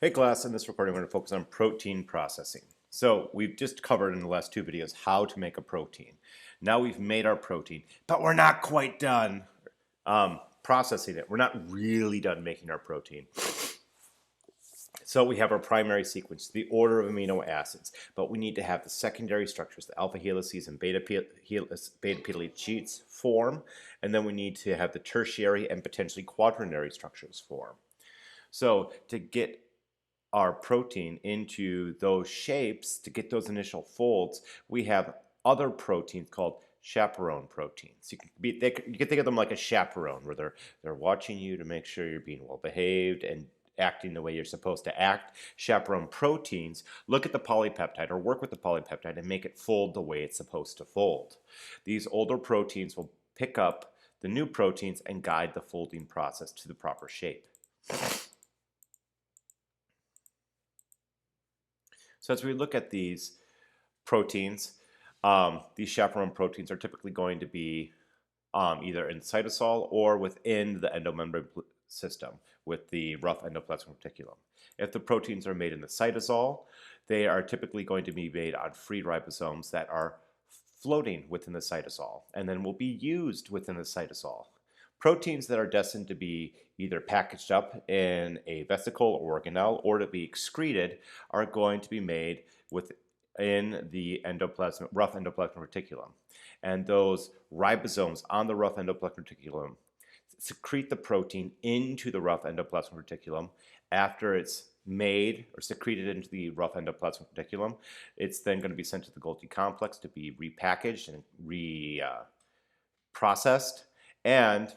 Hey class, in this recording we're going to focus on protein processing. So we've just covered in the last two videos how to make a protein. Now we've made our protein, but we're not quite done processing it. We're not really done making our protein. So we have our primary sequence, the order of amino acids, but we need to have the secondary structures, the alpha helices and beta pedal sheets form, and then we need to have the tertiary and potentially quaternary structures form. So to get our protein into those shapes, to get those initial folds, we have other proteins called chaperone proteins. You can think of them like a chaperone, where they're watching you to make sure you're being well behaved and acting the way you're supposed to act. Chaperone proteins look at the polypeptide or work with the polypeptide and make it fold the way it's supposed to fold. These older proteins will pick up the new proteins and guide the folding process to the proper shape. So as we look at these proteins, these chaperone proteins are typically going to be either in cytosol or within the endomembrane system with the rough endoplasmic reticulum. If the proteins are made in the cytosol, they are typically going to be made on free ribosomes that are floating within the cytosol and then will be used within the cytosol. Proteins that are destined to be either packaged up in a vesicle or organelle or to be excreted are going to be made within the rough endoplasmic reticulum. And those ribosomes on the rough endoplasmic reticulum secrete the protein into the rough endoplasmic reticulum. After it's made or secreted into the rough endoplasmic reticulum, it's then going to be sent to the Golgi complex to be repackaged and reprocessed. And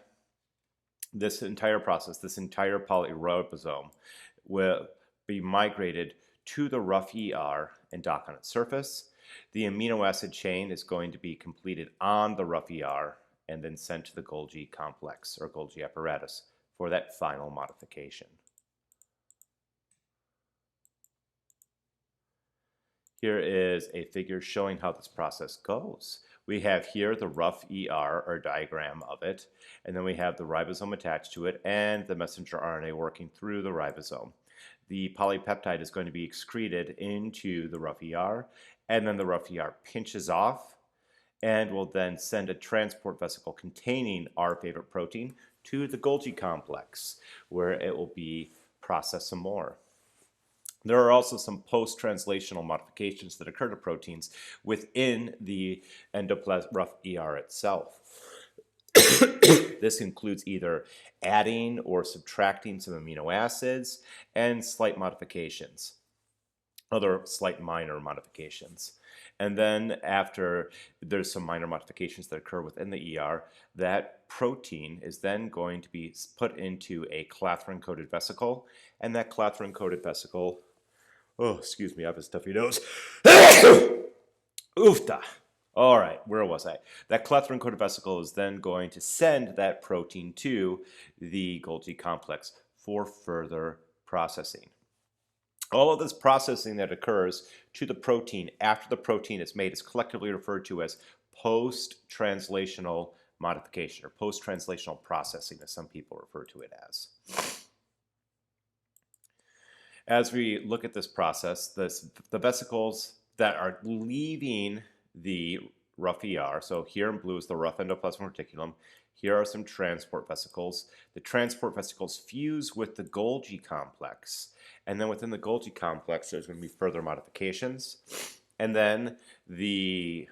this entire process, this entire polyribosome will be migrated to the rough ER and dock on its surface. The amino acid chain is going to be completed on the rough ER and then sent to the Golgi complex or Golgi apparatus for that final modification. Here is a figure showing how this process goes. We have here the rough ER or diagram of it, and then we have the ribosome attached to it and the messenger RNA working through the ribosome. The polypeptide is going to be excreted into the rough ER, and then the rough ER pinches off and will then send a transport vesicle containing our favorite protein to the Golgi complex, where it will be processed some more. There are also some post-translational modifications that occur to proteins within the rough ER itself. This includes either adding or subtracting some amino acids and slight modifications, other slight minor modifications. And then after there's some minor modifications that occur within the ER, that protein is then going to be put into a clathrin-coated vesicle, and that clathrin-coated vesicle, oh, excuse me, I have a stuffy nose. Oofta. All right, where was I? That clathrin-coated vesicle is then going to send that protein to the Golgi complex for further processing. All of this processing that occurs to the protein after the protein is made is collectively referred to as post-translational modification or post-translational processing, as some people refer to it as. As we look at this process, the vesicles that are leaving the rough ER, so here in blue is the rough endoplasmic reticulum, here are some transport vesicles. The transport vesicles fuse with the Golgi complex, and then within the Golgi complex there's going to be further modifications, and then the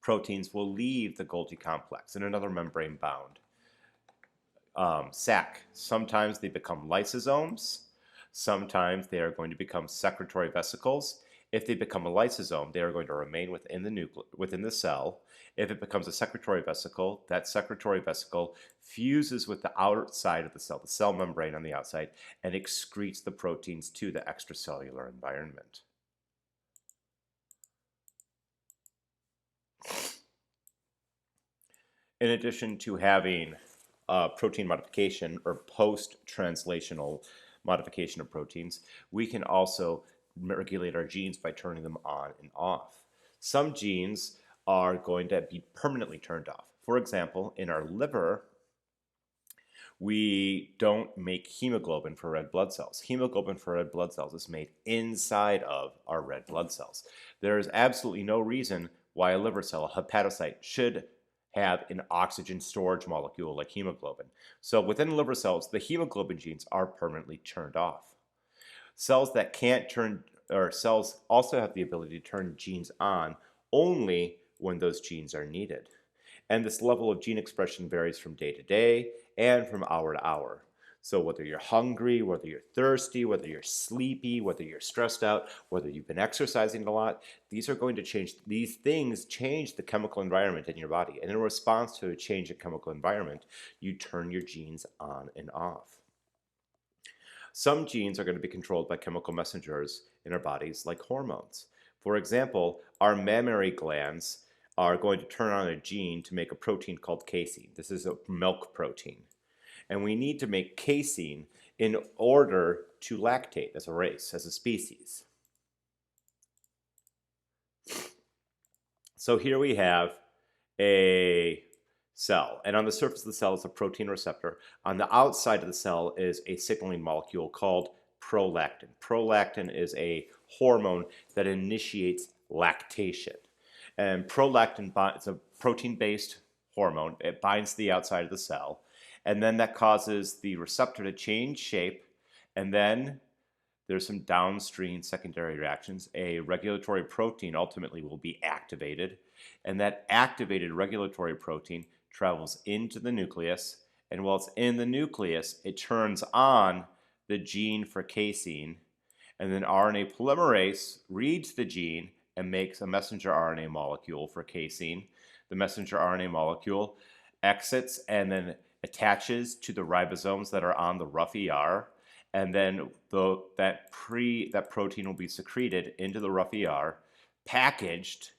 proteins will leave the Golgi complex in another membrane-bound sac. Sometimes they become lysosomes. Sometimes they are going to become secretory vesicles. If they become a lysosome, they are going to remain within the cell. If it becomes a secretory vesicle, that secretory vesicle fuses with the outside of the cell membrane on the outside, and excretes the proteins to the extracellular environment. In addition to having protein modification or post-translational modification of proteins, we can also regulate our genes by turning them on and off. Some genes are going to be permanently turned off. For example, in our liver, We don't make hemoglobin for red blood cells. Hemoglobin for red blood cells is made inside of our red blood cells. There is absolutely no reason why a liver cell, a hepatocyte, should have an oxygen storage molecule like hemoglobin. So within liver cells, the hemoglobin genes are permanently turned off. Cells that can't turn, or cells also have the ability to turn genes on only when those genes are needed. And this level of gene expression varies from day to day and from hour to hour. So whether you're hungry, whether you're thirsty, whether you're sleepy, whether you're stressed out, whether you've been exercising a lot, these things change the chemical environment in your body. And in response to a change in chemical environment, you turn your genes on and off. Some genes are going to be controlled by chemical messengers in our bodies, like hormones. For example, our mammary glands are going to turn on a gene to make a protein called casein. This is a milk protein. And we need to make casein in order to lactate as a race, as a species. So here we have a cell, and on the surface of the cell is a protein receptor. On the outside of the cell is a signaling molecule called prolactin. Prolactin is a hormone that initiates lactation. And prolactin is a protein-based hormone. It binds to the outside of the cell, and then that causes the receptor to change shape, and then there's some downstream secondary reactions. A regulatory protein ultimately will be activated, and that activated regulatory protein travels into the nucleus, and while it's in the nucleus, it turns on the gene for casein, and then RNA polymerase reads the gene and makes a messenger RNA molecule for casein. The messenger RNA molecule exits and then attaches to the ribosomes that are on the rough ER, and then that protein will be secreted into the rough ER, packaged,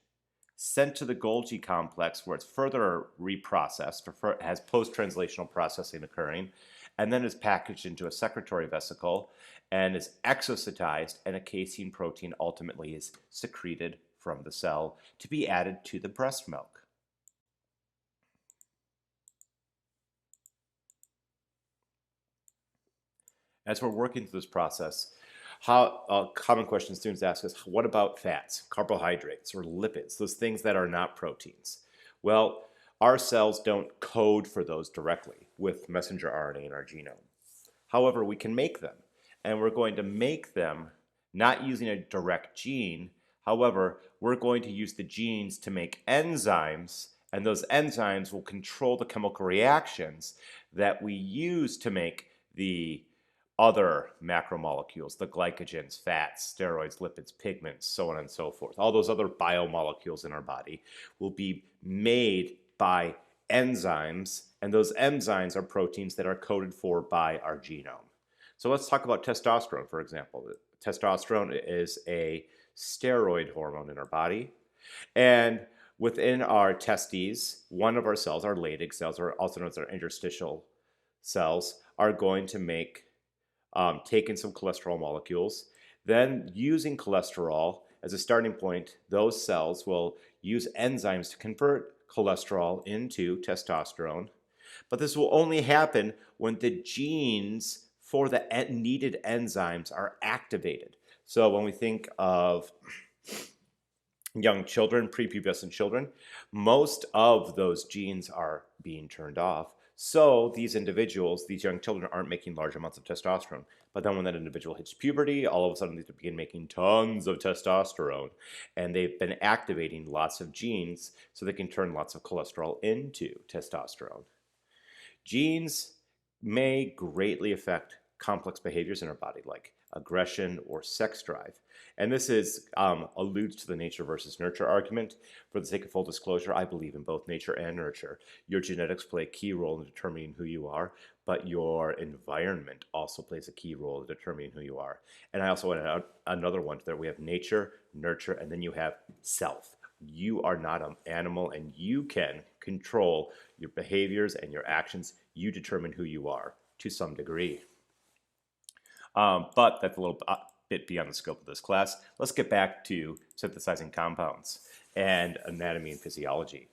sent to the Golgi complex where it's further reprocessed or has post-translational processing occurring, and then is packaged into a secretory vesicle and is exocytized, and a casein protein ultimately is secreted from the cell to be added to the breast milk. As we're working through this process, a common question students ask us, what about fats, carbohydrates, or lipids, those things that are not proteins? Well, our cells don't code for those directly with messenger RNA in our genome. However, we can make them, and we're going to make them not using a direct gene. However, we're going to use the genes to make enzymes, and those enzymes will control the chemical reactions that we use to make the other macromolecules, the glycogens, fats, steroids, lipids, pigments, so on and so forth. All those other biomolecules in our body will be made by enzymes, and those enzymes are proteins that are coded for by our genome. So let's talk about testosterone, for example. Testosterone is a steroid hormone in our body, and within our testes, one of our cells, our Leydig cells, or also known as our interstitial cells, are going to take in some cholesterol molecules. Then, using cholesterol as a starting point, those cells will use enzymes to convert cholesterol into testosterone. But this will only happen when the genes for the needed enzymes are activated. So when we think of young children, prepubescent children, most of those genes are being turned off. So these individuals, these young children, aren't making large amounts of testosterone. But then when that individual hits puberty, all of a sudden they begin making tons of testosterone. And they've been activating lots of genes so they can turn lots of cholesterol into testosterone. Genes may greatly affect complex behaviors in our body, like aggression or sex drive. And this alludes to the nature versus nurture argument. For the sake of full disclosure, I believe in both nature and nurture. Your genetics play a key role in determining who you are, but your environment also plays a key role in determining who you are. And I also want to add another one there. We have nature, nurture, and then you have self. You are not an animal, and you can control your behaviors and your actions. You determine who you are to some degree. But that's a little bit beyond the scope of this class. Let's get back to synthesizing compounds and anatomy and physiology.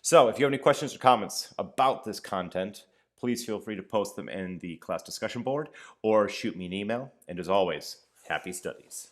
So if you have any questions or comments about this content, please feel free to post them in the class discussion board or shoot me an email. And as always, happy studies.